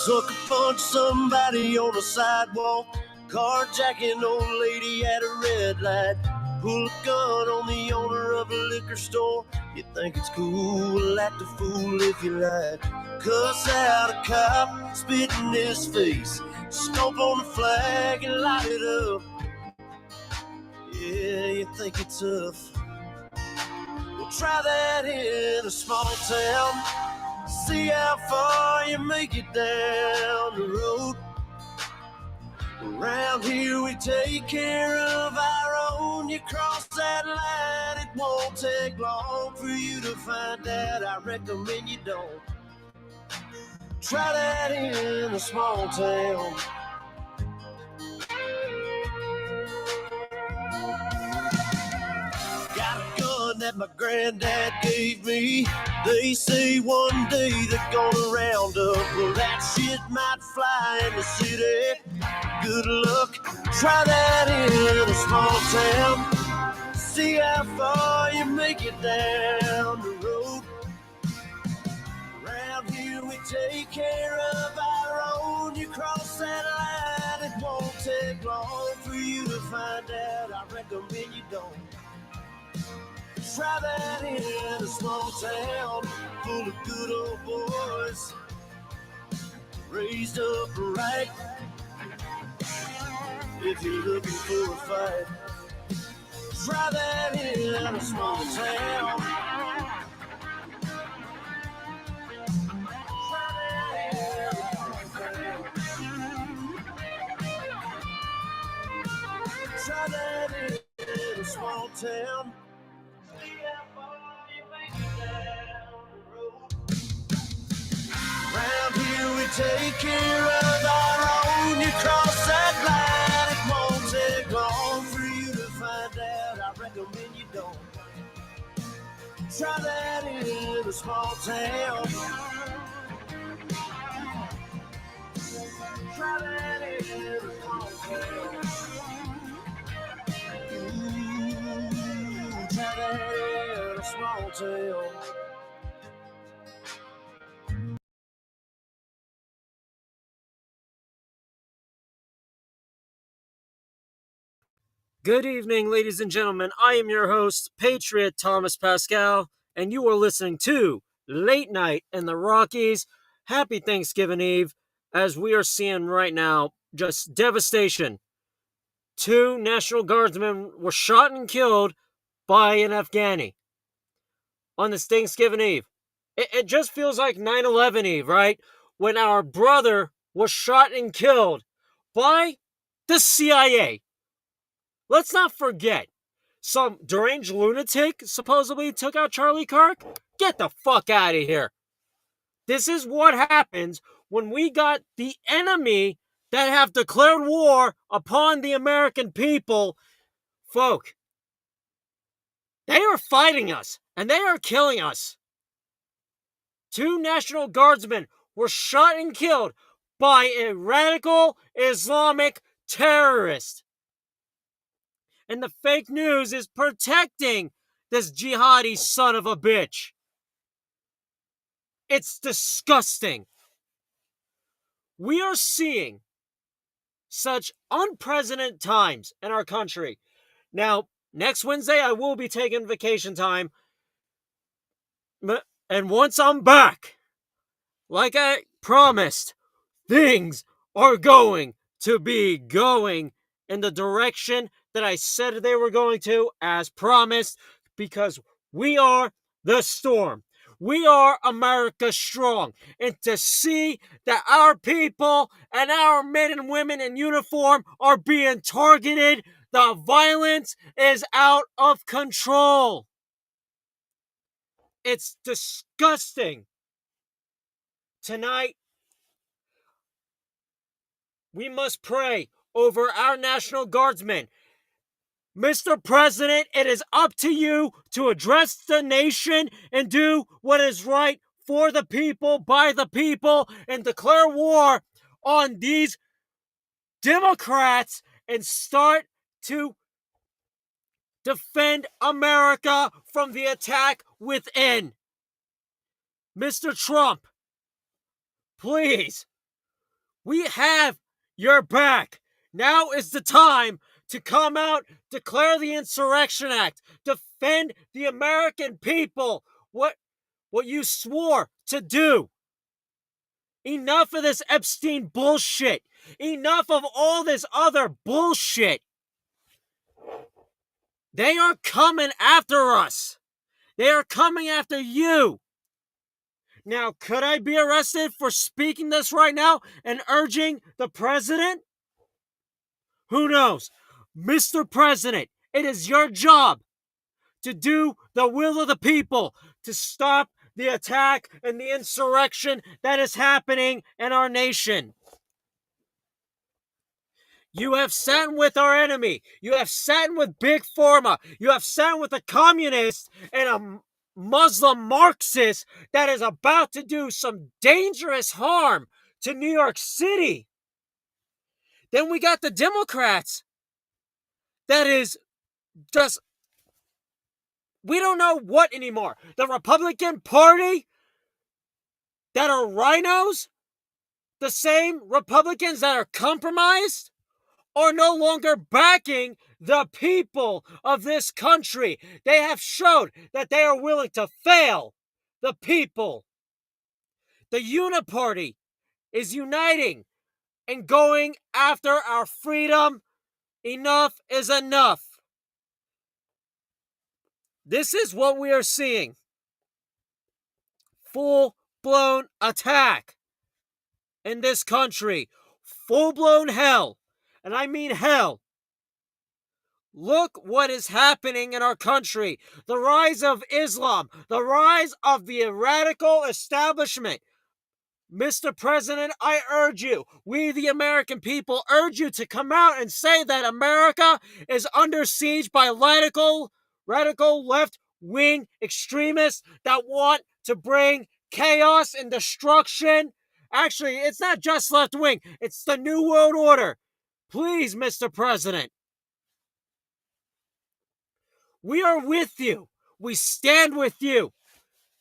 Sucker punch somebody on the sidewalk, carjacking old lady at a red light, pull a gun on the owner of a liquor store. You think it's cool, act a fool if you like. Cuss out a cop, spit in his face, stomp on the flag and light it up. Yeah, you think it's tough. Well, try that in a small town. See how far you make it down the road. Around here we take care of our own. You cross that line, it won't take long for you to find out. I recommend you don't. Try that in a small town. Got a gun that my granddad gave me. They say one day they're gonna round up. Well, that shit might fly in the city. Good luck, try that in a small town. See how far you make it down the road. Around here we take care of our own. You cross that line, it won't take long for you to find out. I recommend you don't. Try that in a small town full of good old boys, raised up right. If you're looking for a fight, try that in a small town. Try that in a small town. Around here we take care of our own. You cross that line, it won't take long for you to find out. I recommend you don't. Try that in a small town. Try that in a small town. Try that in a small town. Good evening, ladies and gentlemen. I am your host, Patriot Thomas Pascal, and you are listening to Late Night in the Rockies. Happy Thanksgiving Eve, as we are seeing right now just devastation. 2 National Guardsmen were shot and killed by an Afghani on this Thanksgiving Eve. It just feels like 9/11 Eve, right? When our brother was shot and killed by the CIA. Let's not forget, some deranged lunatic supposedly took out Charlie Kirk. Get the fuck out of here. This is what happens when we got the enemy that have declared war upon the American people. Folk, they are fighting us, and they are killing us. 2 National Guardsmen were shot and killed by a radical Islamic terrorist. And the fake news is protecting this jihadi son of a bitch. It's disgusting. We are seeing such unprecedented times in our country. Now, next Wednesday, I will be taking vacation time. And once I'm back, like I promised, things are going to be going in the direction that I said they were going to, as promised, because we are the storm. We are America strong. And to see that our people and our men and women in uniform are being targeted, the violence is out of control. It's disgusting. Tonight, we must pray over our National Guardsmen. Mr. President, it is up to you to address the nation and do what is right for the people, by the people, and declare war on these Democrats and start to defend America from the attack within. Mr. Trump, please We have your back. Now is the time to come out, declare the Insurrection Act, defend the American people, what you swore to do. Enough of this Epstein bullshit. Enough of all this other bullshit. They are coming after us. They are coming after you. Now, could I be arrested for speaking this right now and urging the president? Who knows? Mr. President, it is your job to do the will of the people, to stop the attack and the insurrection that is happening in our nation. You have sat with our enemy. You have sat with Big Pharma. You have sat with a communist and a Muslim Marxist that is about to do some dangerous harm to New York City. Then we got the Democrats that is just, we don't know what anymore. The Republican Party that are rhinos, the same Republicans that are compromised, are no longer backing the people of this country. They have showed that they are willing to fail the people. The Uniparty is uniting and going after our freedom. Enough is enough. This is what we are seeing. Full-blown attack in this country. Full-blown hell. And I mean hell. Look what is happening in our country. The rise of Islam. The rise of the radical establishment. Mr. President, I urge you, we the American people urge you to come out and say that America is under siege by radical left-wing extremists that want to bring chaos and destruction. Actually, it's not just left-wing, it's the New World Order. Please, Mr. President. We are with you. We stand with you.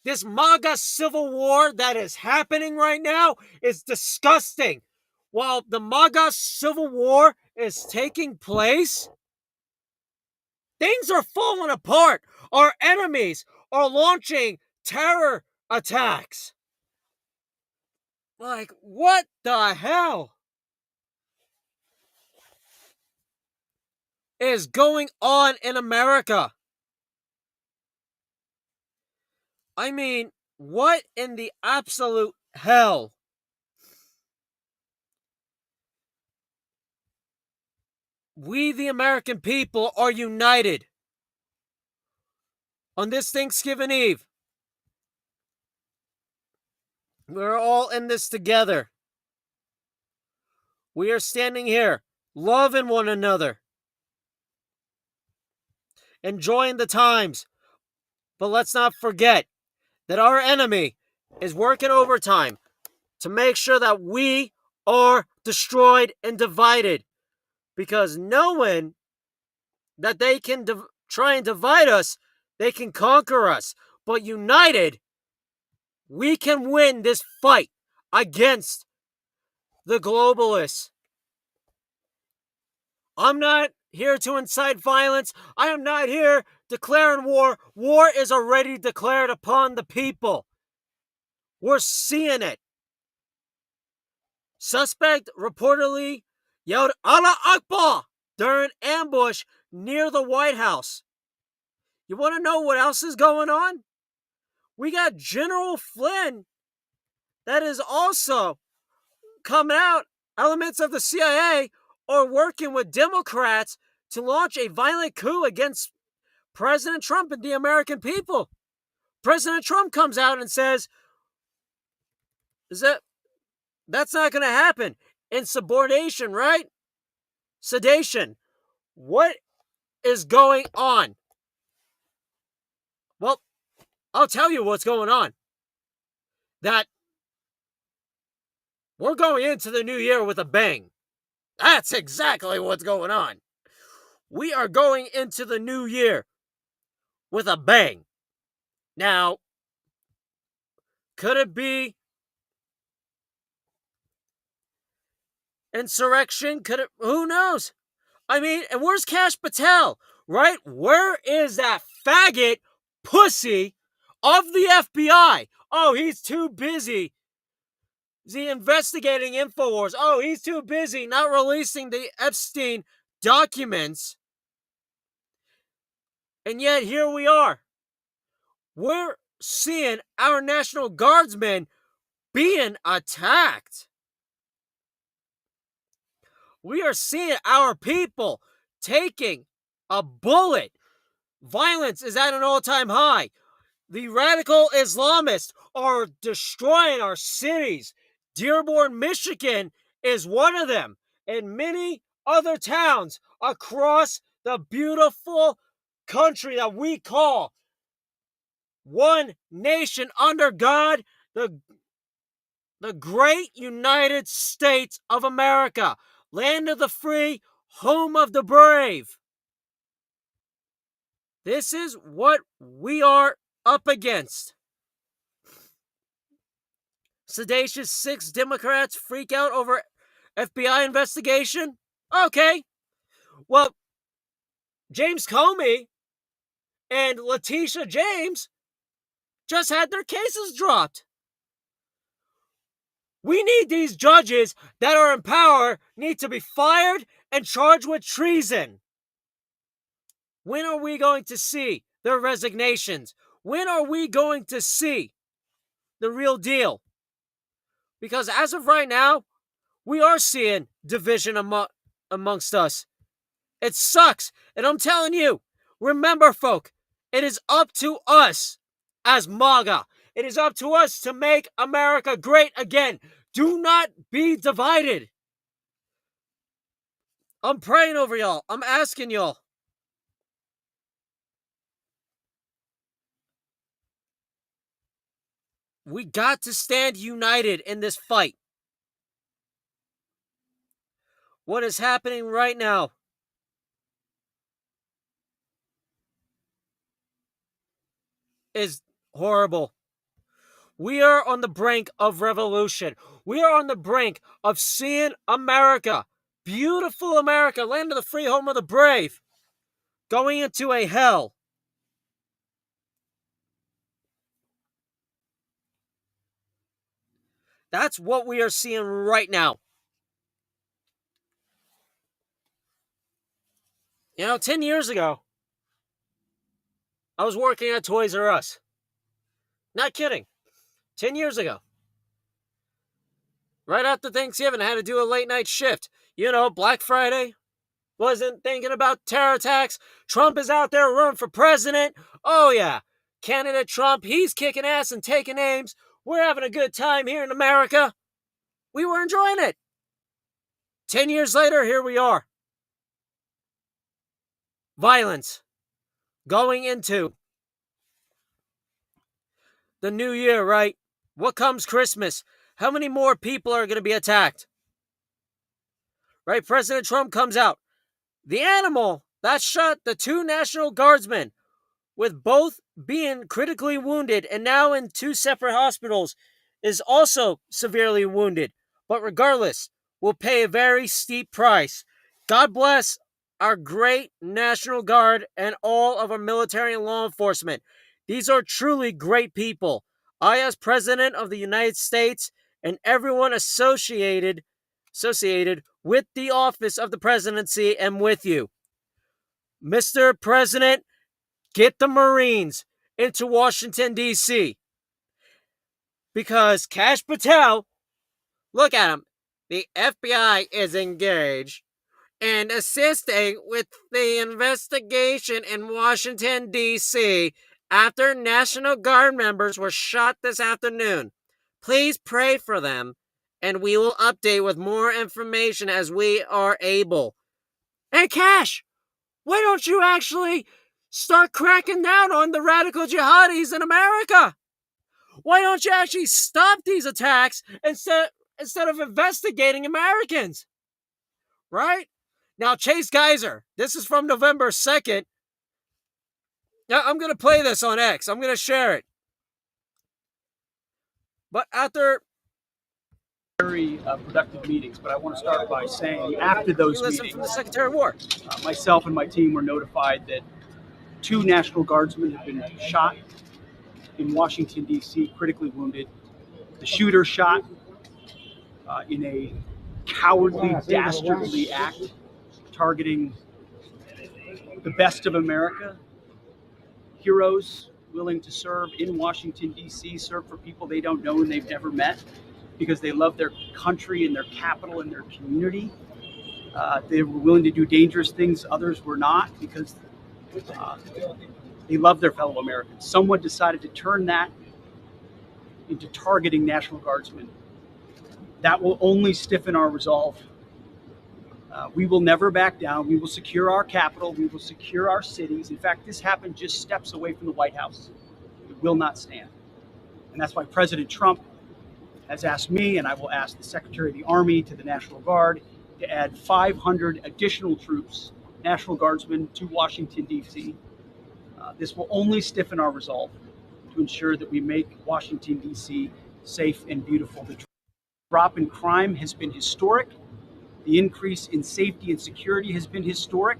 This MAGA civil war that is happening right now is disgusting. While the MAGA civil war is taking place, things are falling apart. Our enemies are launching terror attacks. Like, what the hell is going on in America? I mean, what in the absolute hell? We, the American people, are united on this Thanksgiving Eve. We're all in this together. We are standing here, loving one another, enjoying the times. But let's not forget that our enemy is working overtime to make sure that we are destroyed and divided. Because knowing that they can try and divide us, they can conquer us. But united, we can win this fight against the globalists. I'm not here to incite violence. I am not here declaring war. War is already declared upon the people. We're seeing it. Suspect reportedly yelled Allah Akbar during ambush near the White House. You want to know what else is going on? We got General Flynn that is also coming out. Elements of the CIA are working with Democrats to launch a violent coup against President Trump and the American people. President Trump comes out and says, that's not going to happen. Insubordination, right? Sedation. What is going on? Well, I'll tell you what's going on. That we're going into the new year with a bang. That's exactly what's going on. We are going into the new year with a bang. Now, could it be insurrection? Could it? Who knows? I mean, and where's Kash Patel? Right? Where is that faggot pussy of the FBI? Oh, he's too busy. Is he investigating InfoWars? Oh, he's too busy not releasing the Epstein documents. And yet here we are. We're seeing our National Guardsmen being attacked. We are seeing our people taking a bullet. Violence is at an all-time high. The radical Islamists are destroying our cities. Dearborn, Michigan is one of them, and many other towns across the beautiful country that we call one nation under God, the great United States of America, land of the free, home of the brave. This is what we are up against. Sedacious 6 Democrats freak out over FBI investigation? Okay. Well, James Comey and Letitia James just had their cases dropped. We need these judges that are in power need to be fired and charged with treason. When are we going to see their resignations? When are we going to see the real deal? Because as of right now, we are seeing division amongst us. It sucks. And I'm telling you, remember, folk, it is up to us as MAGA. It is up to us to make America great again. Do not be divided. I'm praying over y'all. I'm asking y'all. We got to stand united in this fight. What is happening right now is horrible. We are on the brink of revolution. We are on the brink of seeing America, beautiful America, land of the free, home of the brave, going into a hell. That's what we are seeing right now. 10 years ago, I was working at Toys R Us. Not kidding. 10 years ago. Right after Thanksgiving, I had to do a late night shift. Black Friday. Wasn't thinking about terror attacks. Trump is out there running for president. Oh, yeah. Candidate Trump, he's kicking ass and taking names. We're having a good time here in America. We were enjoying it. 10 years later, here we are. Violence. Going into the new year, right? What comes Christmas? How many more people are going to be attacked? Right? President Trump comes out. The animal that shot the 2 National Guardsmen, with both being critically wounded and now in 2 separate hospitals, is also severely wounded. But regardless, will pay a very steep price. God bless our great National Guard and all of our military and law enforcement. These are truly great people. I, as President of the United States, and everyone associated with the office of the presidency, am with you. Mr. President, get the Marines into Washington, D.C. Because Kash Patel, look at him, the FBI is engaged and assisting with the investigation in Washington, D.C. after National Guard members were shot this afternoon. Please pray for them, and we will update with more information as we are able. Hey, Kash, why don't you actually start cracking down on the radical jihadis in America? Why don't you actually stop these attacks instead of investigating Americans? Right? Now, Chase Geyser, this is from November 2nd. Now, I'm going to play this on X. I'm going to share it. But after very productive meetings, but I want to start by saying after those meetings, from the Secretary of War. Myself and my team were notified that 2 National Guardsmen have been shot in Washington, D.C., critically wounded. The shooter shot in a cowardly, dastardly act targeting the best of America, heroes willing to serve in Washington, D.C., serve for people they don't know and they've never met because they love their country and their capital and their community. They were willing to do dangerous things others were not because they love their fellow Americans. Someone decided to turn that into targeting National Guardsmen. That will only stiffen our resolve. We will never back down. We will secure our capital. We will secure our cities. In fact, this happened just steps away from the White House. It will not stand. And that's why President Trump has asked me, and I will ask the Secretary of the Army to the National Guard, to add 500 additional troops, National Guardsmen, to Washington, D.C. This will only stiffen our resolve to ensure that we make Washington, D.C. safe and beautiful. The drop in crime has been historic. The increase in safety and security has been historic.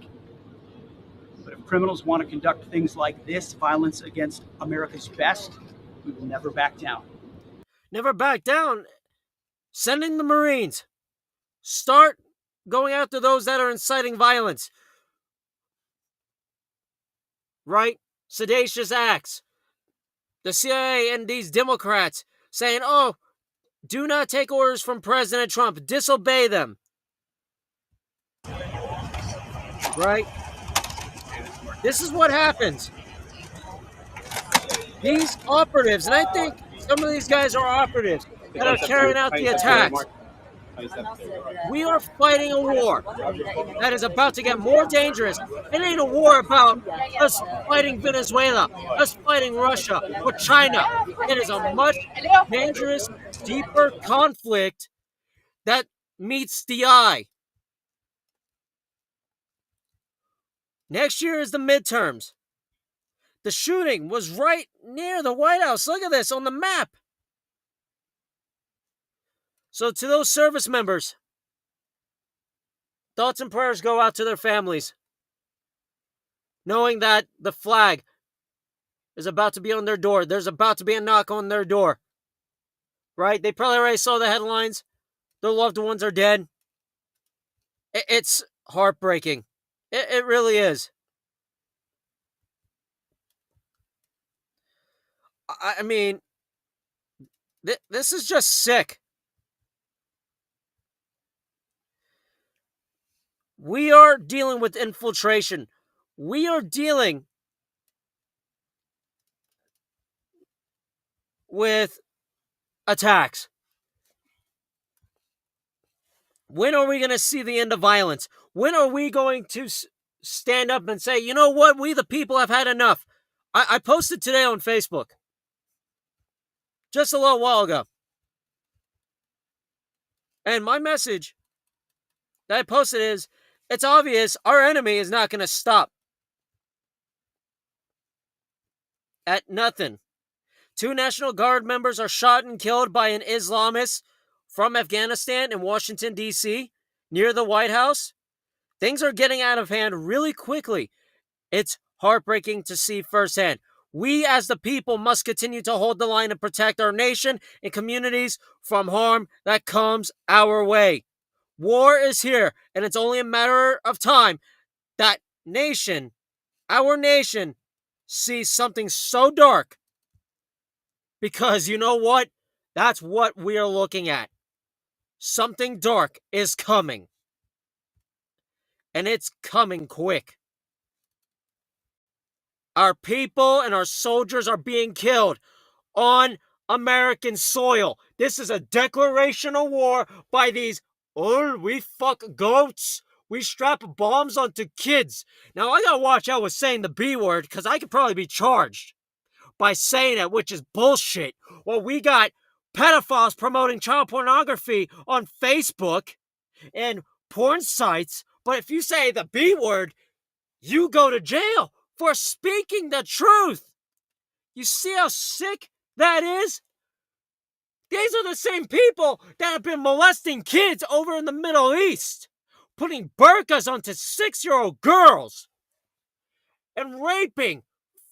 But if criminals want to conduct things like this, violence against America's best, we will never back down. Never back down. Send in the Marines. Start going after those that are inciting violence. Right? Sedacious acts. The CIA and these Democrats saying, oh, do not take orders from President Trump. Disobey them. Right? This is what happens. These operatives, and I think some of these guys are operatives that are carrying out the attacks. We are fighting a war that is about to get more dangerous. It ain't a war about us fighting Venezuela, us fighting Russia or China. It is a much dangerous, deeper conflict that meets the eye. Next year is the midterms. The shooting was right near the White House. Look at this on the map. So to those service members, thoughts and prayers go out to their families, knowing that the flag is about to be on their door. There's about to be a knock on their door. Right? They probably already saw the headlines. Their loved ones are dead. It's heartbreaking. It really is. I mean, this is just sick. We are dealing with infiltration. We are dealing with attacks. When are we going to see the end of violence? When are we going to stand up and say, you know what, we the people have had enough? I posted today on Facebook, just a little while ago. And my message that I posted is, it's obvious our enemy is not going to stop at nothing. 2 National Guard members are shot and killed by an Islamist from Afghanistan in Washington, D.C., near the White House. Things are getting out of hand really quickly. It's heartbreaking to see firsthand. We as the people must continue to hold the line and protect our nation and communities from harm that comes our way. War is here, and it's only a matter of time that nation, our nation, sees something so dark. Because you know what? That's what we are looking at. Something dark is coming. And it's coming quick. Our people and our soldiers are being killed on American soil. This is a declaration of war by these, oh, we fuck goats. We strap bombs onto kids. Now, I gotta watch out with saying the B word because I could probably be charged by saying it, which is bullshit. Well, we got pedophiles promoting child pornography on Facebook and porn sites. But if you say the B word, you go to jail for speaking the truth. You see how sick that is? These are the same people that have been molesting kids over in the Middle East, putting burqas onto 6-year-old girls, and raping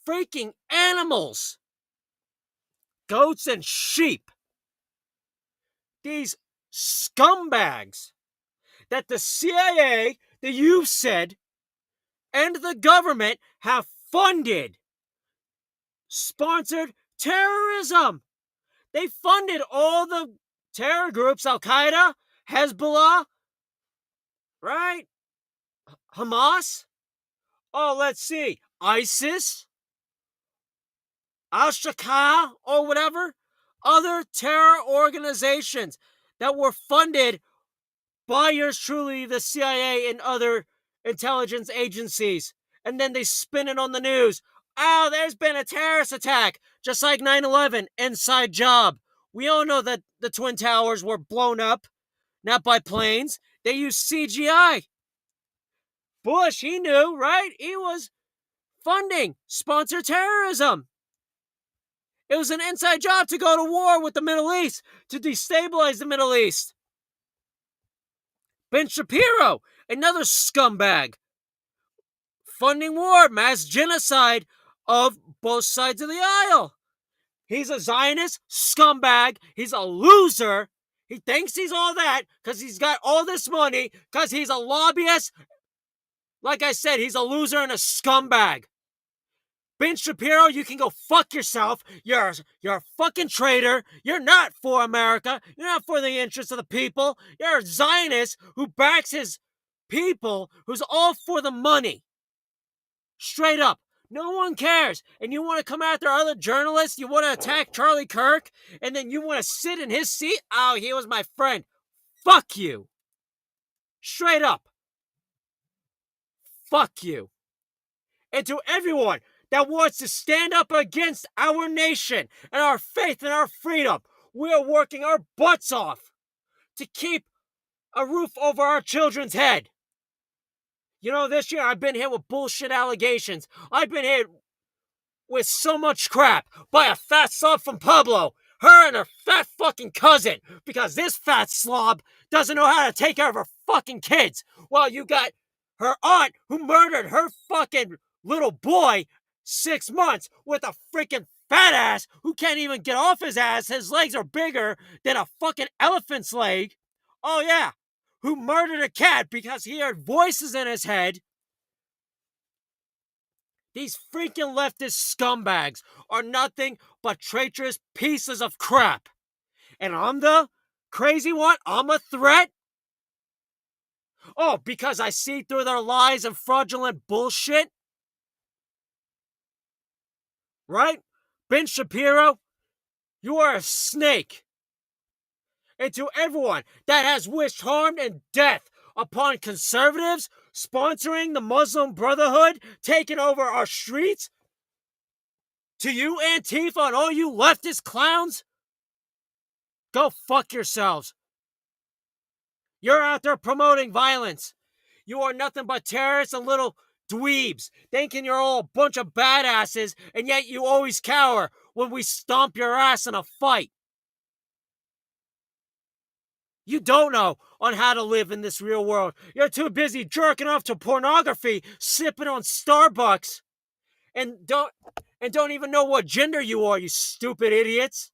freaking animals, goats and sheep. These scumbags that the CIA, the you've said, and the government have funded, sponsored terrorism. They funded all the terror groups, Al Qaeda, Hezbollah, right? Hamas. Oh, let's see. ISIS, Al-Shaqa, or whatever. Other terror organizations that were funded by yours truly, the CIA and other intelligence agencies. And then they spin it on the news. Oh, there's been a terrorist attack, just like 9/11, inside job. We all know that the Twin Towers were blown up, not by planes. They used CGI. Bush, he knew, right? He was funding, sponsor terrorism. It was an inside job to go to war with the Middle East, to destabilize the Middle East. Ben Shapiro, another scumbag, funding war, mass genocide of both sides of the aisle. He's a Zionist scumbag. He's a loser. He thinks he's all that because he's got all this money, because he's a lobbyist. Like I said, he's a loser and a scumbag. Ben Shapiro, you can go fuck yourself. You're a fucking traitor. You're not for America. You're not for the interests of the people. You're a Zionist who backs his people, who's all for the money. Straight up. No one cares. And you want to come after other journalists? You want to attack Charlie Kirk? And then you want to sit in his seat? Oh, he was my friend. Fuck you. Straight up. Fuck you. And to everyone that wants to stand up against our nation and our faith and our freedom, we are working our butts off to keep a roof over our children's head. You know, this year I've been hit with bullshit allegations. I've been hit with so much crap by a fat slob from Pueblo, her and her fat fucking cousin, because this fat slob doesn't know how to take care of her fucking kids. Well, you got her aunt who murdered her fucking little boy 6 months with a freaking fat ass who can't even get off his ass. His legs are bigger than a fucking elephant's leg. Oh yeah, who murdered a cat because he heard voices in his head. These freaking leftist scumbags are nothing but traitorous pieces of crap. And I'm the crazy one? I'm a threat? Oh, because I see through their lies and fraudulent bullshit? Right? Ben Shapiro, you are a snake. And to everyone that has wished harm and death upon conservatives sponsoring the Muslim Brotherhood, taking over our streets, to you, Antifa, and all you leftist clowns, go fuck yourselves. You're out there promoting violence. You are nothing but terrorists and little dweebs, thinking you're all a bunch of badasses, and yet you always cower when we stomp your ass in a fight. You don't know on how to live in this real world. You're too busy jerking off to pornography, sipping on Starbucks, and don't even know what gender you are, you stupid idiots.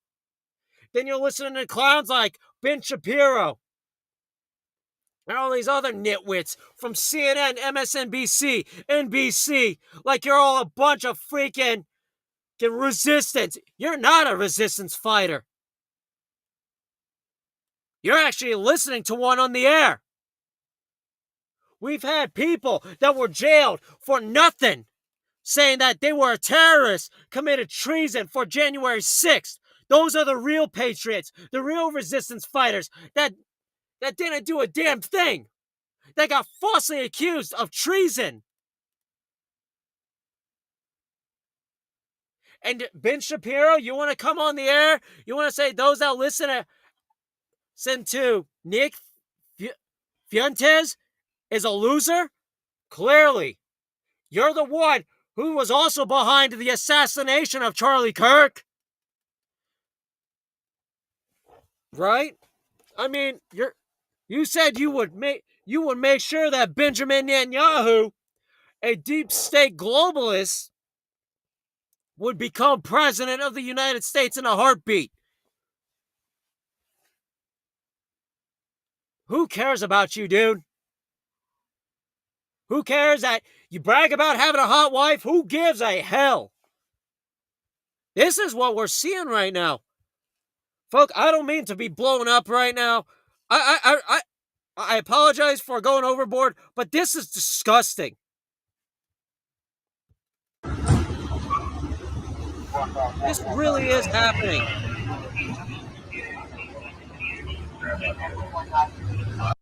Then you're listening to clowns like Ben Shapiro and all these other nitwits from CNN, MSNBC, NBC, like you're all a bunch of freaking resistance. You're not a resistance fighter. You're actually listening to one on the air. We've had people that were jailed for nothing, saying that they were a terrorist, committed treason for January 6th. Those are the real patriots, the real resistance fighters that didn't do a damn thing. They got falsely accused of treason. And Ben Shapiro, you want to come on the air? You want to say those that listen to Nick Fuentes is a loser? Clearly. You're the one who was also behind the assassination of Charlie Kirk. right? I mean, you said you would make sure that Benjamin Netanyahu, a deep state globalist, would become president of the United States in a heartbeat. Who cares about you, dude? Who cares that you brag about having a hot wife? Who gives a hell? This is what we're seeing right now. Folk, I don't mean to be blown up right now. I apologize for going overboard, but this is disgusting. This really is happening.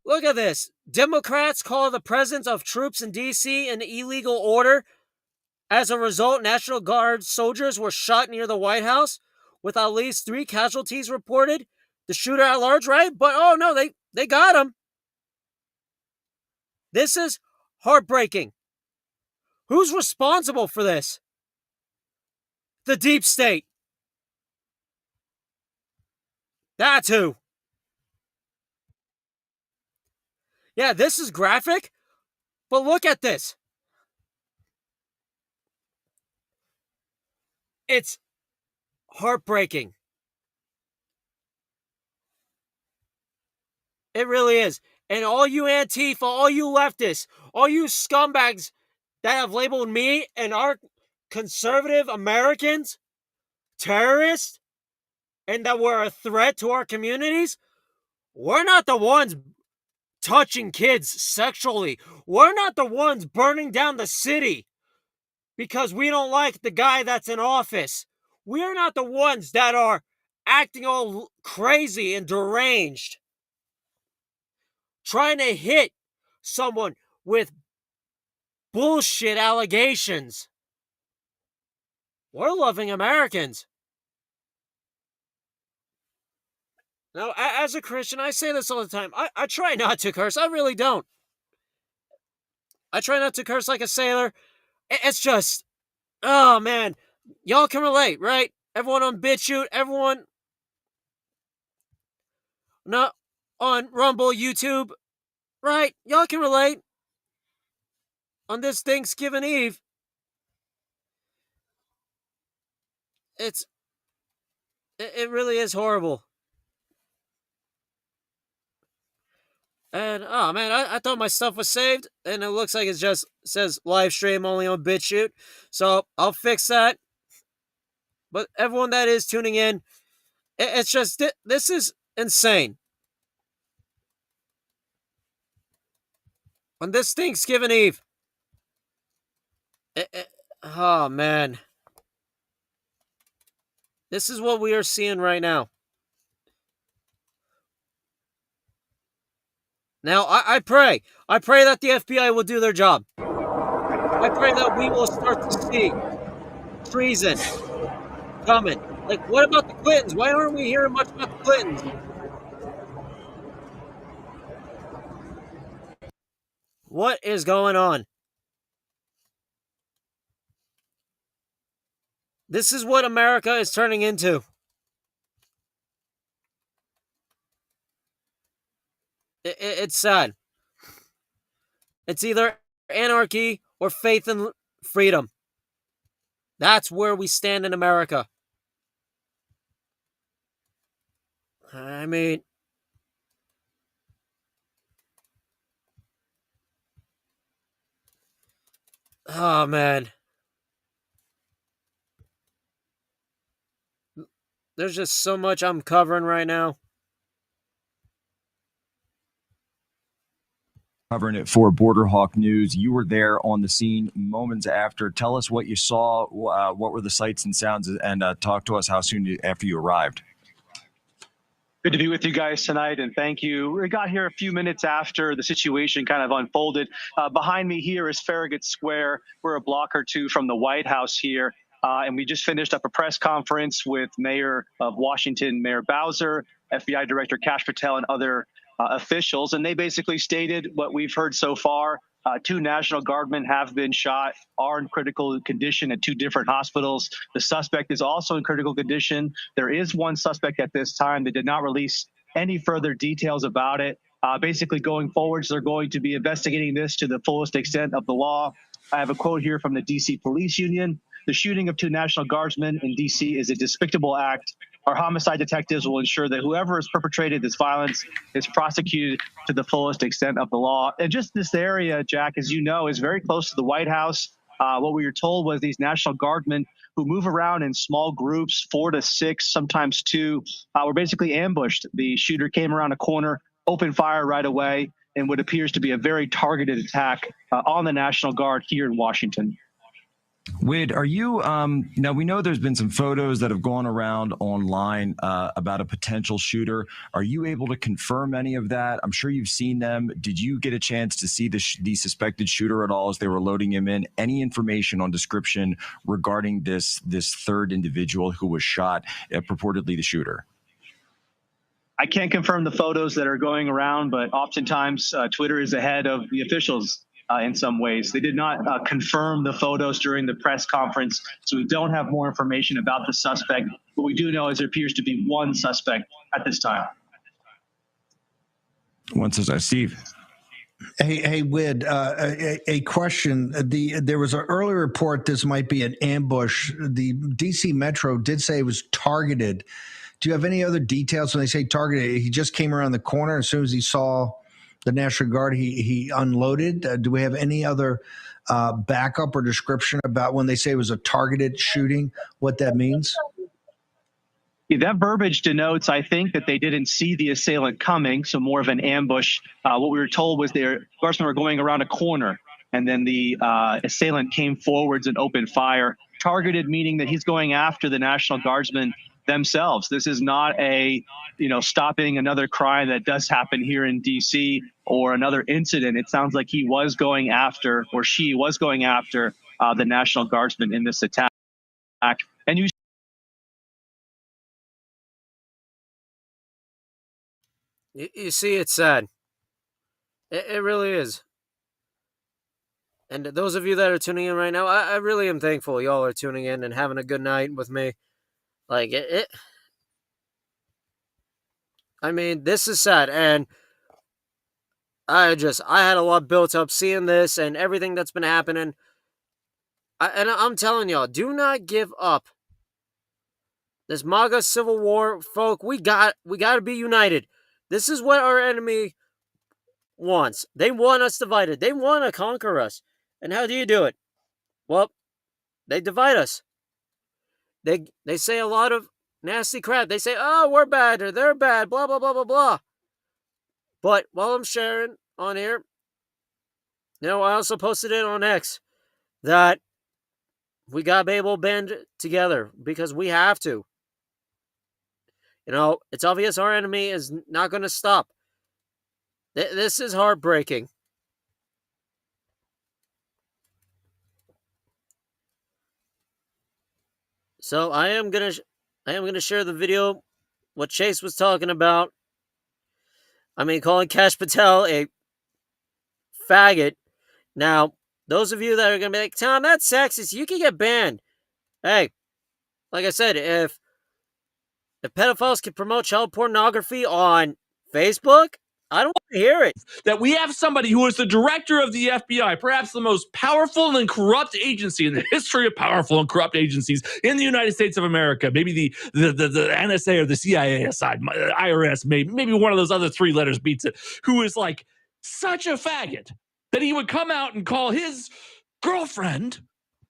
Look at this. Democrats call the presence of troops in D.C. an illegal order. As a result, National Guard soldiers were shot near the White House, with at least 3 casualties reported. The shooter at large, right? But oh no, they got him. This is heartbreaking. Who's responsible for this? The deep state. That's who. Yeah, this is graphic, but look at this. It's heartbreaking. It really is. And all you Antifa, all you leftists, all you scumbags that have labeled me and our conservative Americans terrorists and that we're a threat to our communities, we're not the ones touching kids sexually. We're not the ones burning down the city because we don't like the guy that's in office. We're not the ones that are acting all crazy and deranged, trying to hit someone with bullshit allegations. We're loving Americans. Now, as a Christian, I say this all the time. I try not to curse. I really don't. I try not to curse like a sailor. It's just, oh man, y'all can relate, right? Everyone on BitChute, everyone not on Rumble, YouTube, right? Y'all can relate. On this Thanksgiving Eve, it really is horrible. And oh man, I thought my stuff was saved, and it looks like it just says live stream only on BitChute. So I'll fix that. But everyone that is tuning in, it's just this is insane. On this Thanksgiving Eve, oh man, this is what we are seeing right now. Now I pray that the FBI will do their job. I pray that we will start to see treason coming. Like, what about the Clintons? Why aren't we hearing much about the Clintons? What is going on? This is what America is turning into. It's sad. It's either anarchy or faith in freedom. That's where we stand in America. I mean, oh man. There's just so much I'm covering right now. Covering it for Border Hawk News. You were there on the scene moments after. Tell us what you saw. What were the sights and sounds? And talk to us how soon after you arrived. Good to be with you guys tonight, and thank you. We got here a few minutes after the situation kind of unfolded. Behind me here is Farragut Square. We're a block or two from the White House here, and we just finished up a press conference with Mayor of Washington, Mayor Bowser, FBI Director Kash Patel, and other officials, and they basically stated what we've heard so far. 2 National Guardmen have been shot, are in critical condition at 2 different hospitals. The suspect is also in critical condition. There is one suspect at this time. They did not release any further details about it. Basically, going forwards, they're going to be investigating this to the fullest extent of the law. I have a quote here from the D.C. Police Union. The shooting of 2 National Guardsmen in D.C. is a despicable act. Our homicide detectives will ensure that whoever has perpetrated this violence is prosecuted to the fullest extent of the law. And just this area, Jack, as you know, is very close to the White House. What we were told was these National Guardsmen who move around in small groups, 4 to 6, sometimes 2, were basically ambushed. The shooter came around a corner, opened fire right away, in what appears to be a very targeted attack on the National Guard here in Washington. Wid, are you now we know there's been some photos that have gone around online about a potential shooter. Are you able to confirm any of that? I'm sure you've seen them. Did you get a chance to see the suspected shooter at all as they were loading him in? Any information on description regarding this third individual who was shot, purportedly the shooter? I can't confirm the photos that are going around, but oftentimes Twitter is ahead of the officials in some ways. They did not confirm the photos during the press conference, so we don't have more information about the suspect. What we do know is there appears to be one suspect at this time. One suspect. Steve. Hey, Wid, a question. There was an early report this might be an ambush. The DC Metro did say it was targeted. Do you have any other details when they say targeted? He just came around the corner. As soon as he saw the National Guard, he unloaded. Do we have any other backup or description about when they say it was a targeted shooting, what that means? Yeah, that verbiage denotes, I think, that they didn't see the assailant coming, so more of an ambush. What we were told was their guardsmen were going around a corner, and then the assailant came forwards and opened fire. Targeted meaning that he's going after the National Guardsmen themselves. This is not a, stopping another crime that does happen here in D.C. or another incident. It sounds like he was going after, or she was going after, the National Guardsmen in this attack. And You see, it's sad. It really is. And those of you that are tuning in right now, I really am thankful y'all are tuning in and having a good night with me. Like, I mean, this is sad. And I had a lot built up seeing this and everything that's been happening. And I'm telling y'all, do not give up. This MAGA civil war, folk, we got to be united. This is what our enemy wants. They want us divided. They want to conquer us. And how do you do it? Well, they divide us. They say a lot of nasty crap. They say, oh, we're bad or they're bad, blah, blah, blah, blah, blah. But while I'm sharing on here, I also posted it on X that we got to be able to band together because we have to. It's obvious our enemy is not going to stop. This is heartbreaking. So I am gonna share the video, what Chase was talking about. I mean, calling Kash Patel a faggot. Now, those of you that are gonna be like, Tom, that's sexist, you can get banned. Hey, like I said, if pedophiles can promote child pornography on Facebook, I don't want to hear it. That we have somebody who is the director of the FBI, perhaps the most powerful and corrupt agency in the history of powerful and corrupt agencies in the United States of America. Maybe the NSA or the CIA aside, IRS, maybe one of those other 3 letters beats it, who is like such a faggot that he would come out and call his girlfriend,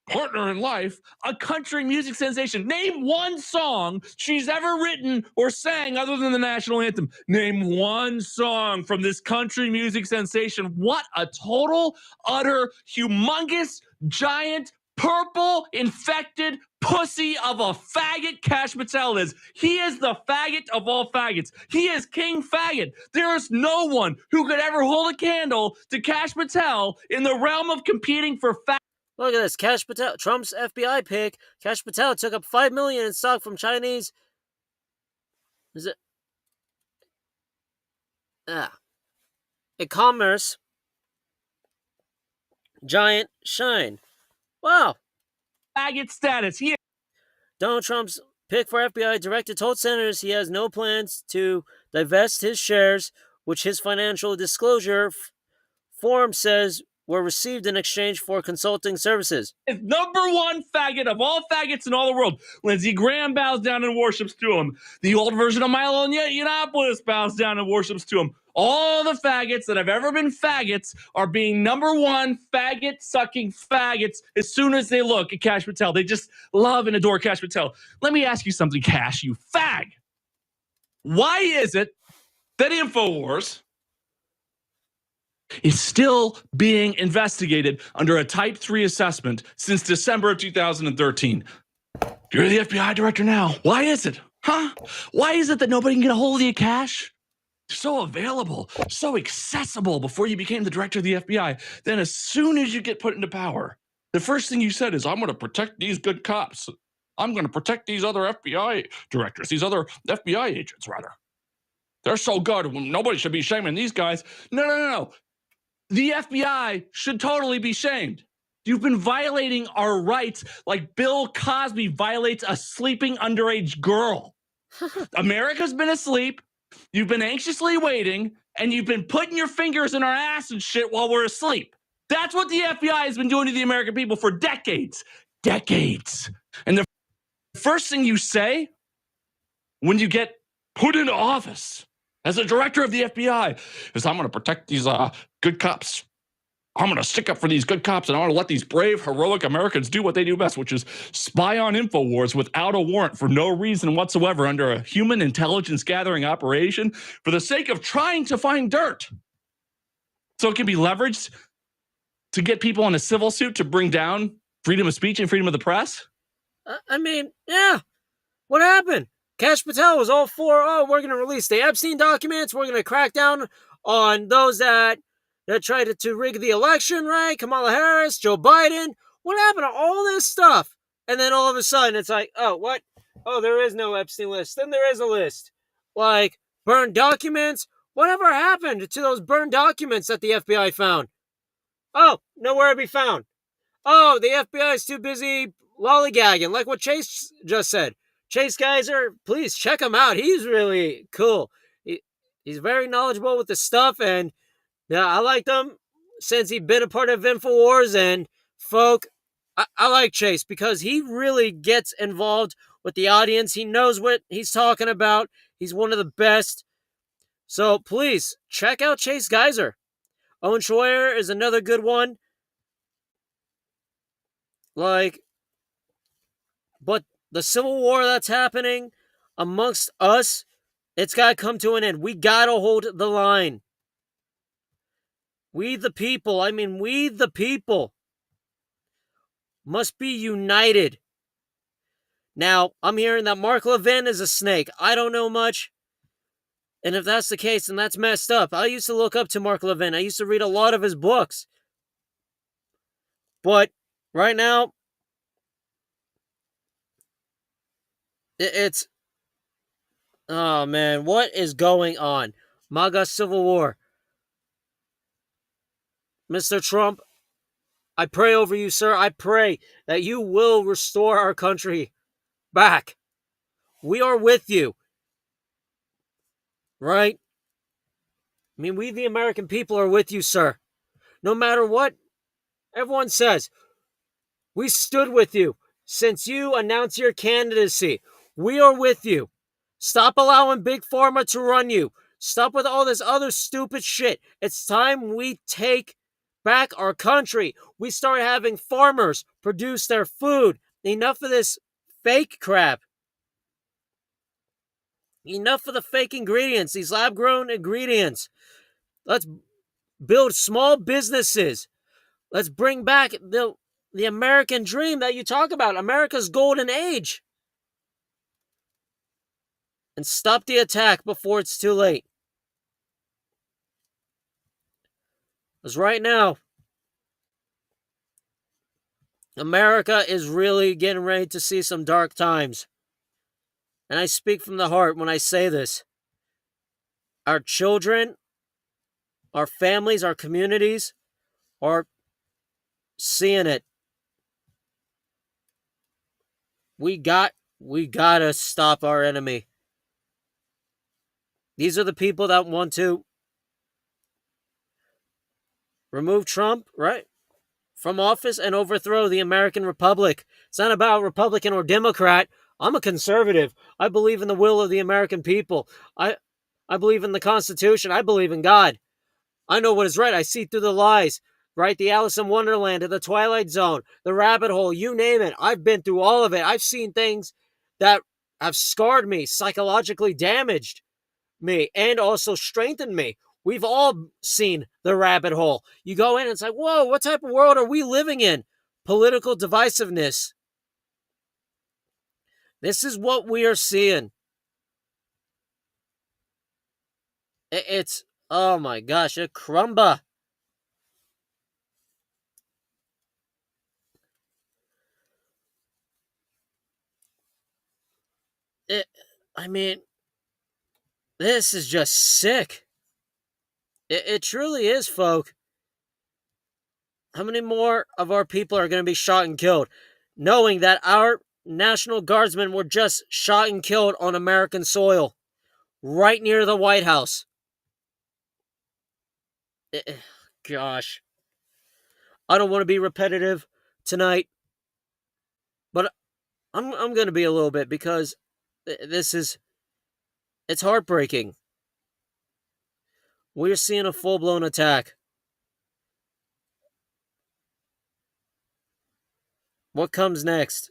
partner in life, a country music sensation. Name one song she's ever written or sang other than the national anthem. Name one song from this country music sensation. What a total, utter, humongous, giant, purple, infected pussy of a faggot Kash Patel is. He is the faggot of all faggots. He is King Faggot. There is no one who could ever hold a candle to Kash Patel in the realm of competing for faggot. Look at this, Kash Patel, Trump's FBI pick. Kash Patel took up $5 million in stock from Chinese. Is it? E-commerce giant Shine. Wow. Faggot status. Donald Trump's pick for FBI director told senators he has no plans to divest his shares, which his financial disclosure form says were received in exchange for consulting services. Is number one faggot of all faggots in all the world. Lindsey Graham bows down and worships to him. The old version of Milo Yiannopoulos bows down and worships to him. All the faggots that have ever been faggots are being number one faggot-sucking faggots as soon as they look at Kash Patel. They just love and adore Kash Patel. Let me ask you something, Kash, you fag. Why is it that InfoWars is still being investigated under a Type 3 assessment since December of 2013? You're the FBI director now. Why is it? Huh? Why is it that nobody can get a hold of you, Kash? So available, so accessible before you became the director of the FBI. Then as soon as you get put into power, the first thing you said is, I'm going to protect these good cops. I'm going to protect these other FBI directors, these other FBI agents, rather. They're so good. Nobody should be shaming these guys. No. The FBI should totally be shamed. You've been violating our rights like Bill Cosby violates a sleeping underage girl. America's been asleep. You've been anxiously waiting, and you've been putting your fingers in our ass and shit while we're asleep. That's what the FBI has been doing to the American people for decades. Decades. And the first thing you say when you get put into office as a director of the FBI is, I'm going to protect these good cops. I'm going to stick up for these good cops, and I want to let these brave, heroic Americans do what they do best, which is spy on InfoWars without a warrant for no reason whatsoever under a human intelligence gathering operation for the sake of trying to find dirt. So it can be leveraged to get people in a civil suit to bring down freedom of speech and freedom of the press? I mean, yeah. What happened? Kash Patel was all for, we're going to release the Epstein documents. We're going to crack down on those that tried to rig the election, right? Kamala Harris, Joe Biden. What happened to all this stuff? And then all of a sudden, it's like, oh, what? Oh, there is no Epstein list. Then there is a list. Like, burned documents. Whatever happened to those burned documents that the FBI found? Oh, nowhere to be found. Oh, the FBI is too busy lollygagging, like what Chase just said. Chase Geyser, please check him out. He's really cool. He's very knowledgeable with the stuff, and yeah, I liked him since he'd been a part of InfoWars. And folk, I like Chase because he really gets involved with the audience. He knows what he's talking about. He's one of the best. So please check out Chase Geyser. Owen Schroyer is another good one. But the civil war that's happening amongst us, it's got to come to an end. We got to hold the line. We the people must be united. Now, I'm hearing that Mark Levin is a snake. I don't know much. And if that's the case, then that's messed up. I used to look up to Mark Levin. I used to read a lot of his books. But right now, it's... oh, man. What is going on? MAGA Civil War. Mr. Trump, I pray over you, sir. I pray that you will restore our country back. We are with you. Right? I mean, we the American people are with you, sir. No matter what everyone says, we stood with you since you announced your candidacy. We are with you. Stop allowing Big Pharma to run you. Stop with all this other stupid shit. It's time we take back our country. We start having farmers produce their food. Enough of this fake crap. Enough of the fake ingredients, these lab-grown ingredients. Let's build small businesses. Let's bring back the American dream that you talk about, America's golden age. And stop the attack before it's too late. Because right now, America is really getting ready to see some dark times. And I speak from the heart when I say this. Our children, our families, our communities are seeing it. We got We gotta stop our enemy. These are the people that want to remove Trump, right, from office and overthrow the American Republic. It's not about Republican or Democrat. I'm a conservative. I believe in the will of the American people. I believe in the Constitution. I believe in God. I know what is right. I see through the lies, right? The Alice in Wonderland, the Twilight Zone, the rabbit hole, you name it. I've been through all of it. I've seen things that have scarred me, psychologically damaged me, and also strengthened me. We've all seen the rabbit hole. You go in and it's like, whoa, what type of world are we living in? Political divisiveness. This is what we are seeing. It's, oh my gosh, a crumba. It, I mean, this is just sick. It truly is, folk. How many more of our people are going to be shot and killed? Knowing that our National Guardsmen were just shot and killed on American soil, right near the White House. Gosh. I don't want to be repetitive tonight, but I'm going to be a little bit because it's heartbreaking. We're seeing a full-blown attack. What comes next?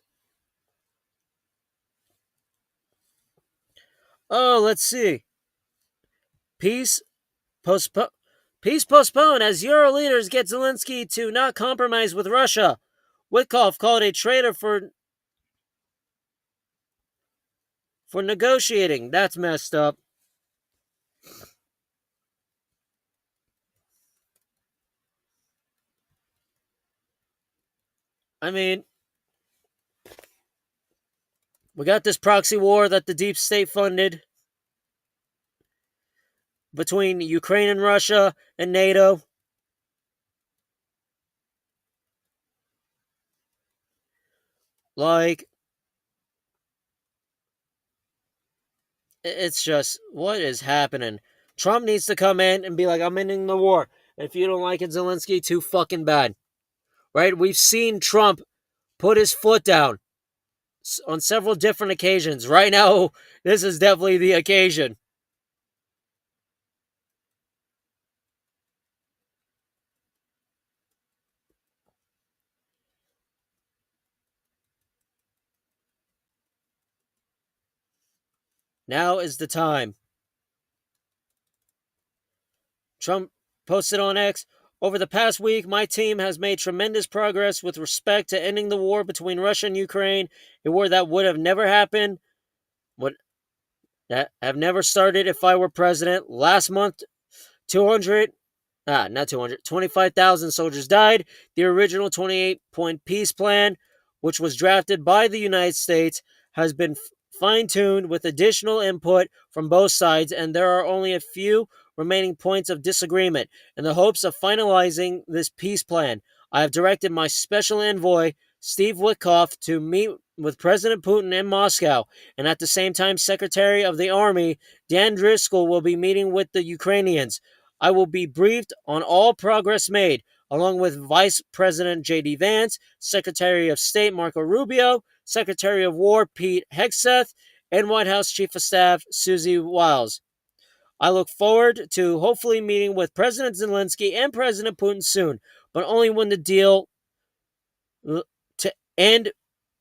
Oh, let's see. Peace postponed as Euro leaders get Zelensky to not compromise with Russia. Witkoff called a traitor for negotiating. That's messed up. I mean, we got this proxy war that the deep state funded between Ukraine and Russia and NATO. Like, it's just, what is happening? Trump needs to come in and be like, I'm ending the war. If you don't like it, Zelensky, too fucking bad. Right? We've seen Trump put his foot down on several different occasions. Right now, this is definitely the occasion. Now is the time. Trump posted on X, over the past week, my team has made tremendous progress with respect to ending the war between Russia and Ukraine, a war that would have never happened, would have never started if I were president. Last month, 25,000 soldiers died. The original 28-point peace plan, which was drafted by the United States, has been fine-tuned with additional input from both sides, and there are only a few remaining points of disagreement. In the hopes of finalizing this peace plan, I have directed my special envoy, Steve Witkoff, to meet with President Putin in Moscow, and at the same time, Secretary of the Army, Dan Driscoll, will be meeting with the Ukrainians. I will be briefed on all progress made, along with Vice President J.D. Vance, Secretary of State Marco Rubio, Secretary of War Pete Hegseth, and White House Chief of Staff Susie Wiles. I look forward to hopefully meeting with President Zelensky and President Putin soon, but only when the deal to end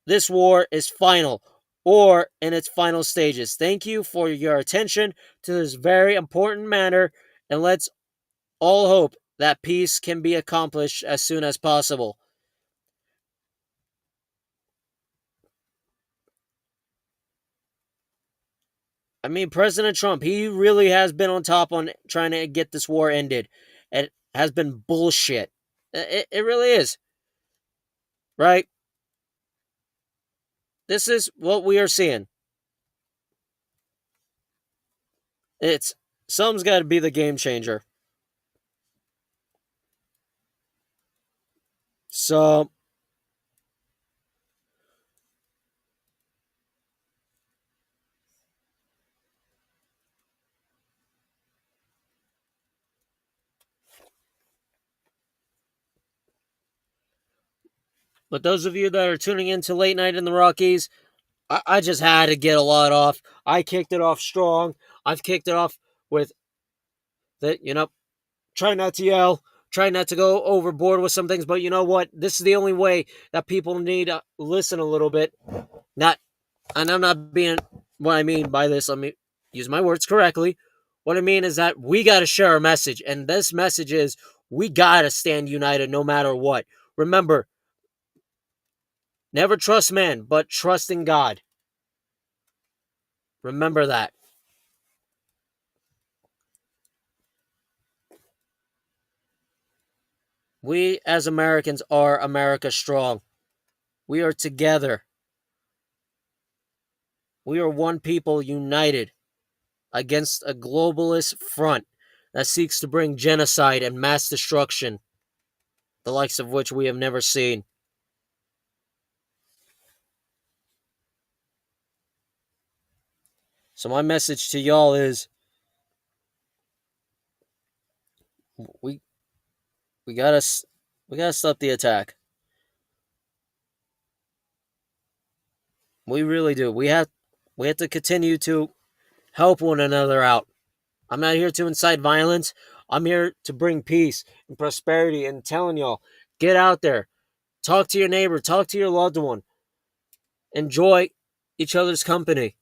this war is final or in its final stages. Thank you for your attention to this very important matter, and let's all hope that peace can be accomplished as soon as possible. I mean, President Trump, he really has been on top on trying to get this war ended. It has been bullshit. It really is. Right? This is what we are seeing. Something's got to be the game changer. So, But those of you that are tuning in to Late Night in the Rockies, I just had to get a lot off. I kicked it off strong. I've kicked it off with that, try not to yell, try not to go overboard with some things. But you know what? This is the only way that people need to listen a little bit. And I'm not being, what I mean by this, let me use my words correctly. What I mean is that we got to share a message. And this message is we got to stand united no matter what. Remember, never trust man, but trust in God. Remember that. We as Americans are America strong. We are together. We are one people united against a globalist front that seeks to bring genocide and mass destruction, the likes of which we have never seen. So my message to y'all is we gotta stop the attack. We really do. We have to continue to help one another out. I'm not here to incite violence. I'm here to bring peace and prosperity and telling y'all, get out there. Talk to your neighbor. Talk to your loved one. Enjoy each other's company.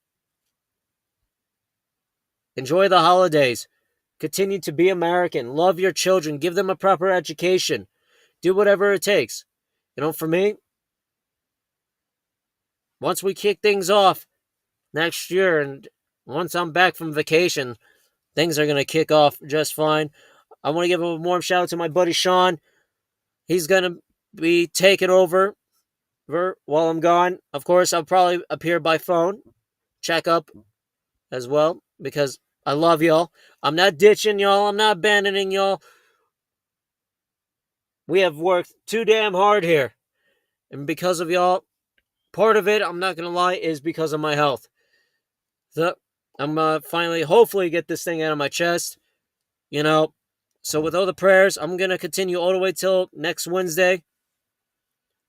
Enjoy the holidays. Continue to be American. Love your children. Give them a proper education. Do whatever it takes. For me, once we kick things off next year and once I'm back from vacation, things are going to kick off just fine. I want to give a warm shout out to my buddy Sean. He's going to be taking over while I'm gone. Of course, I'll probably appear by phone, check up as well, because I love y'all. I'm not ditching y'all. I'm not abandoning y'all. We have worked too damn hard here. And because of y'all, part of it, I'm not going to lie, is because of my health. So I'm finally, hopefully, get this thing out of my chest. So with all the prayers, I'm going to continue all the way till next Wednesday.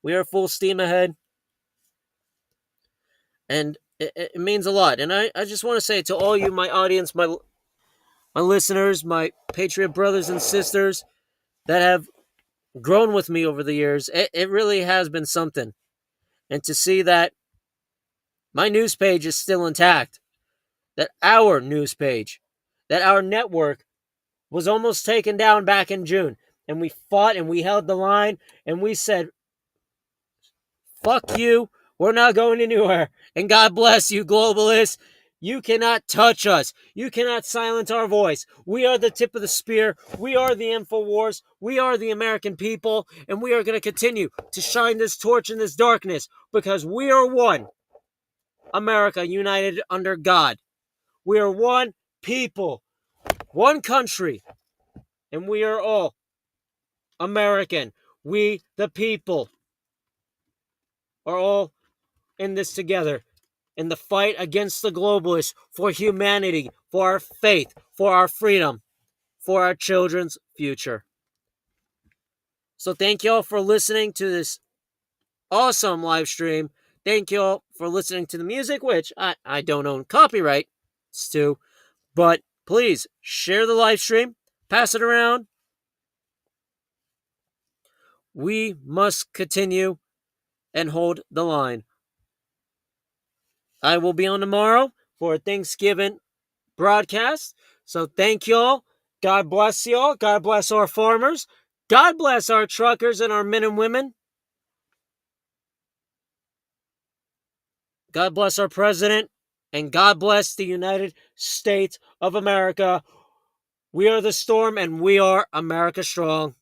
We are full steam ahead. And it means a lot. And I just want to say to all you, my audience, my listeners, my Patriot brothers and sisters that have grown with me over the years, it really has been something. And to see that my news page is still intact, that our news page, that our network was almost taken down back in June. And we fought and we held the line and we said, fuck you. We're not going anywhere. And God bless you, globalists. You cannot touch us. You cannot silence our voice. We are the tip of the spear. We are the InfoWars. We are the American people. And we are going to continue to shine this torch in this darkness because we are one. America united under God. We are one people, one country, and we are all American. We, the people, are all in this together. In the fight against the globalists, for humanity, for our faith, for our freedom, for our children's future. So thank you all for listening to this awesome live stream. Thank you all for listening to the music, which I don't own copyright to, but please share the live stream, pass it around. We must continue and hold the line. I will be on tomorrow for a Thanksgiving broadcast. So thank y'all. God bless y'all. God bless our farmers. God bless our truckers and our men and women. God bless our president. And God bless the United States of America. We are the storm and we are America strong.